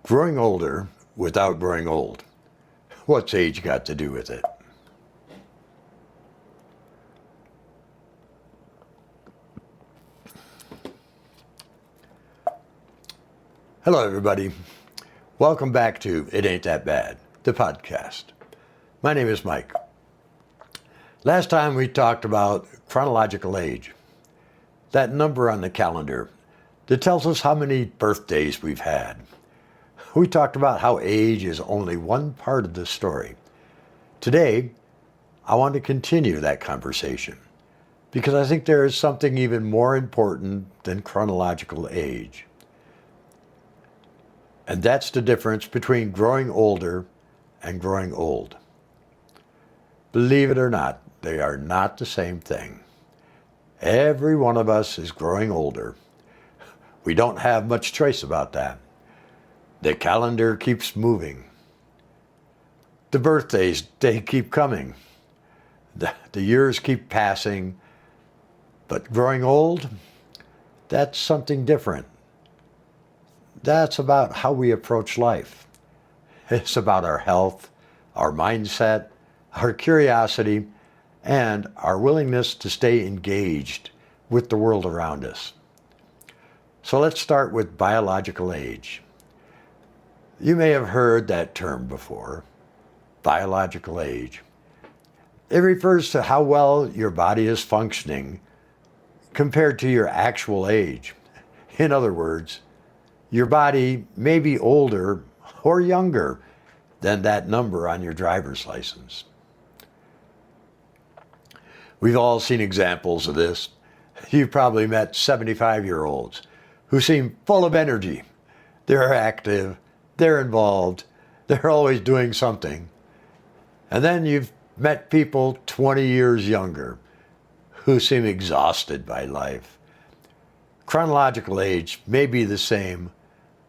Growing older without growing old. What's age got to do with it? Hello, everybody. Welcome back to It Ain't That Bad, the podcast. My name is Mike. Last time we talked about chronological age, that number on the calendar that tells us how many birthdays we've had. We talked about how age is only one part of the story. Today, I want to continue that conversation because I think there is something even more important than chronological age. And that's the difference between growing older and growing old. Believe it or not, they are not the same thing. Every one of us is growing older. We don't have much choice about that. The calendar keeps moving. The birthdays, they keep coming. The years keep passing. But growing old, that's something different. That's about how we approach life. It's about our health, our mindset, our curiosity, and our willingness to stay engaged with the world around us. So let's start with biological age. You may have heard that term before, biological age. It refers to how well your body is functioning compared to your actual age. In other words, your body may be older or younger than that number on your driver's license. We've all seen examples of this. You've probably met 75-year-olds who seem full of energy. They're active, they're involved, they're always doing something. And then you've met people 20 years younger who seem exhausted by life. Chronological age may be the same,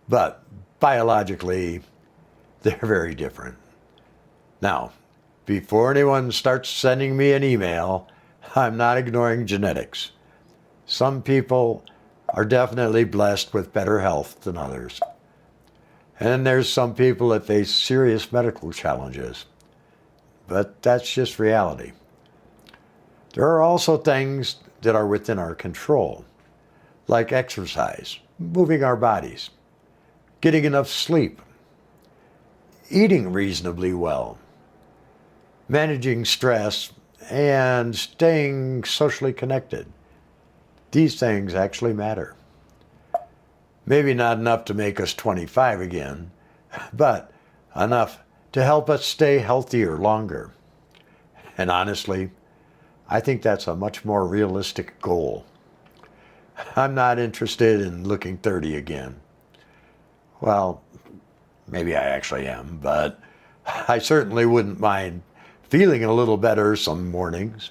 but biologically, they're very different. Now, before anyone starts sending me an email, I'm not ignoring genetics. Some people are definitely blessed with better health than others. And there's some people that face serious medical challenges. But that's just reality. There are also things that are within our control, like exercise, moving our bodies, getting enough sleep, eating reasonably well, managing stress, and staying socially connected. These things actually matter. Maybe not enough to make us 25 again, but enough to help us stay healthier longer. And honestly, I think that's a much more realistic goal. I'm not interested in looking 30 again. Well, maybe I actually am, but I certainly wouldn't mind feeling a little better some mornings.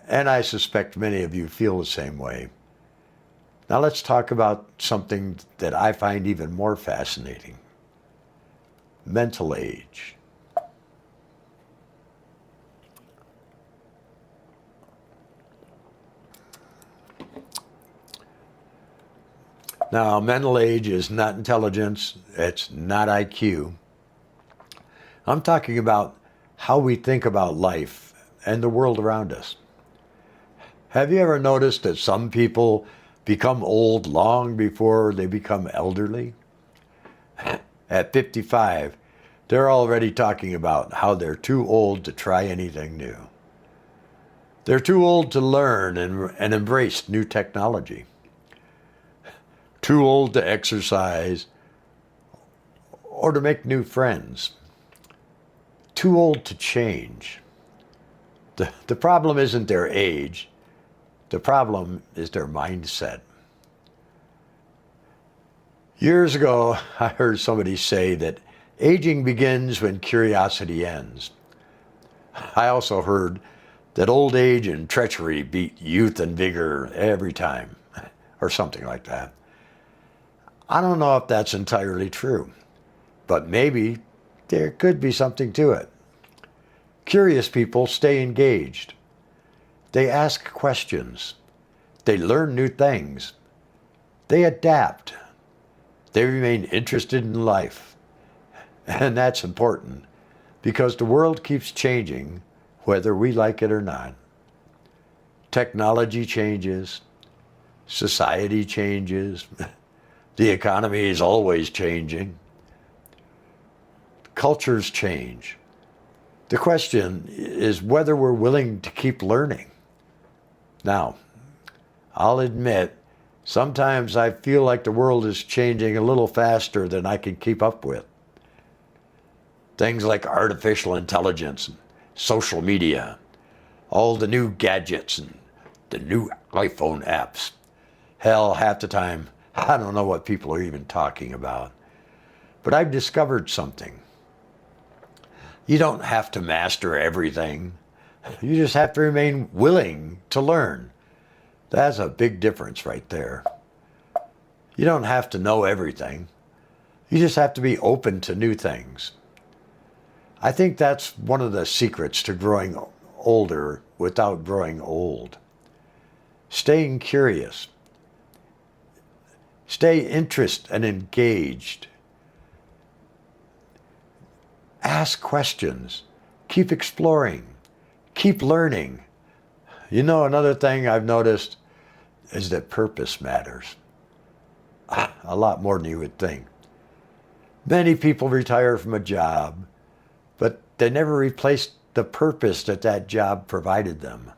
And I suspect many of you feel the same way. Now let's talk about something that I find even more fascinating. Mental age. Now, mental age is not intelligence, it's not IQ. I'm talking about how we think about life and the world around us. Have you ever noticed that some people become old long before they become elderly? At 55, they're already talking about how they're too old to try anything new. They're too old to learn and embrace new technology. Too old to exercise or to make new friends. Too old to change. The problem isn't their age. The problem is their mindset. Years ago, I heard somebody say that aging begins when curiosity ends. I also heard that old age and treachery beat youth and vigor every time, or something like that. I don't know if that's entirely true, but maybe there could be something to it. Curious people stay engaged. They ask questions. They learn new things. They adapt. They remain interested in life. And that's important because the world keeps changing whether we like it or not. Technology changes, society changes, the economy is always changing, cultures change. The question is whether we're willing to keep learning. Now, I'll admit, sometimes I feel like the world is changing a little faster than I can keep up with. Things like artificial intelligence and social media, all the new gadgets and the new iPhone apps. Hell, half the time, I don't know what people are even talking about. But I've discovered something. You don't have to master everything. You just have to remain willing to learn. That's a big difference right there. You don't have to know everything. You just have to be open to new things. I think that's one of the secrets to growing older without growing old. Staying curious. Stay interested and engaged. Ask questions. Keep exploring. Keep learning. You know, another thing I've noticed is that purpose matters. A lot more than you would think. Many people retire from a job, but they never replaced the purpose that that job provided them.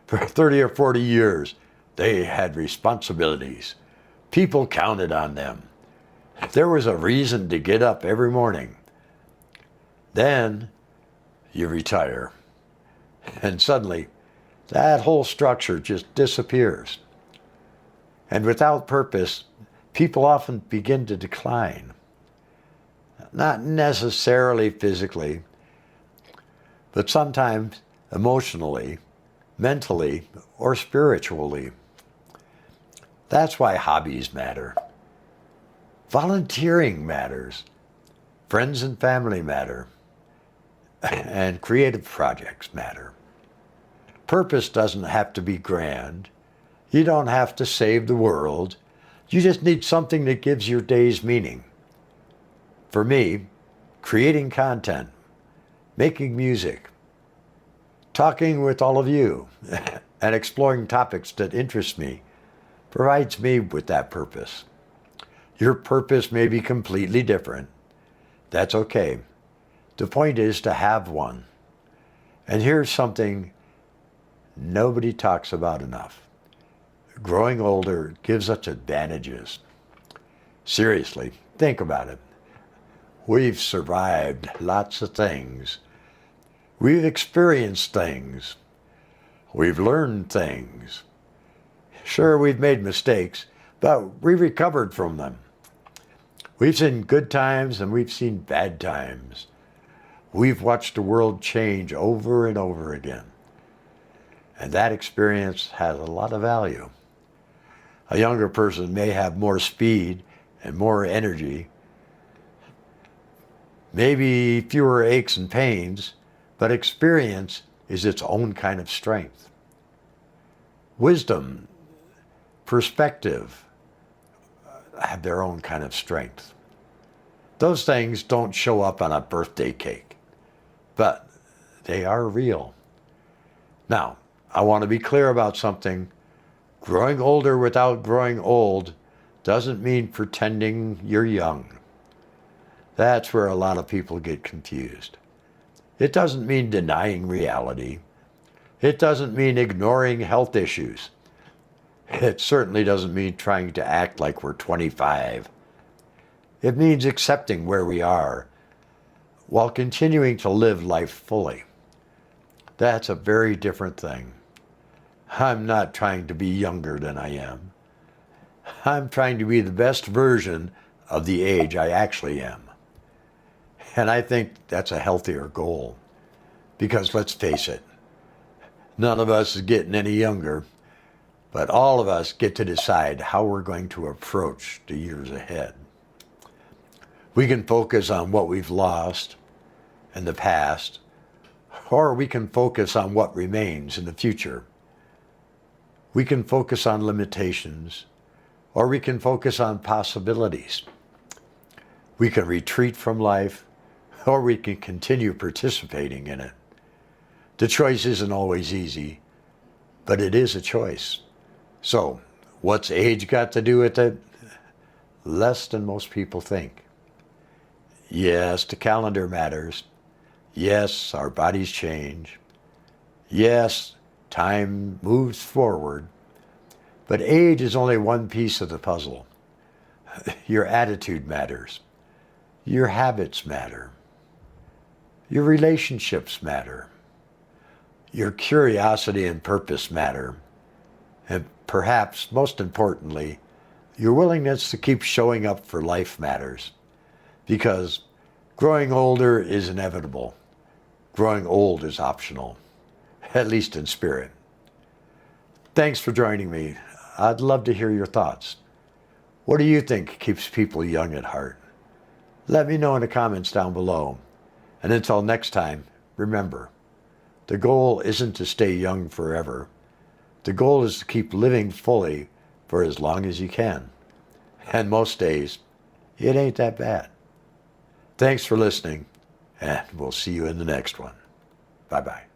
For 30 or 40 years, they had responsibilities. People counted on them. There was a reason to get up every morning. Then you retire, and suddenly that whole structure just disappears. And without purpose, people often begin to decline. Not necessarily physically, but sometimes emotionally, mentally, or spiritually. That's why hobbies matter. Volunteering matters. Friends and family matter. And creative projects matter. Purpose doesn't have to be grand. You don't have to save the world. You just need something that gives your days meaning. For me, creating content, making music, talking with all of you, and exploring topics that interest me provides me with that purpose. Your purpose may be completely different. That's okay. The point is to have one. And here's something nobody talks about enough. Growing older gives us advantages. Seriously, think about it. We've survived lots of things. We've experienced things. We've learned things. Sure, we've made mistakes, but we recovered from them. We've seen good times and we've seen bad times. We've watched the world change over and over again. And that experience has a lot of value. A younger person may have more speed and more energy, maybe fewer aches and pains, but experience is its own kind of strength. Wisdom, perspective, have their own kind of strength. Those things don't show up on a birthday cake, but they are real. Now, I want to be clear about something. Growing older without growing old doesn't mean pretending you're young. That's where a lot of people get confused. It doesn't mean denying reality. It doesn't mean ignoring health issues. It certainly doesn't mean trying to act like we're 25. It means accepting where we are while continuing to live life fully. That's a very different thing. I'm not trying to be younger than I am. I'm trying to be the best version of the age I actually am. And I think that's a healthier goal. Because let's face it, none of us is getting any younger, but all of us get to decide how we're going to approach the years ahead. We can focus on what we've lost in the past, or we can focus on what remains in the future. We can focus on limitations, or we can focus on possibilities. We can retreat from life, or we can continue participating in it. The choice isn't always easy, but it is a choice. So, what's age got to do with it? Less than most people think. Yes, the calendar matters. Yes, our bodies change. Yes, time moves forward. But age is only one piece of the puzzle. Your attitude matters. Your habits matter. Your relationships matter. Your curiosity and purpose matter. And perhaps, most importantly, your willingness to keep showing up for life matters. Because growing older is inevitable. Growing old is optional, at least in spirit. Thanks for joining me. I'd love to hear your thoughts. What do you think keeps people young at heart? Let me know in the comments down below. And until next time, remember, the goal isn't to stay young forever. The goal is to keep living fully for as long as you can. And most days, it ain't that bad. Thanks for listening, and we'll see you in the next one. Bye-bye.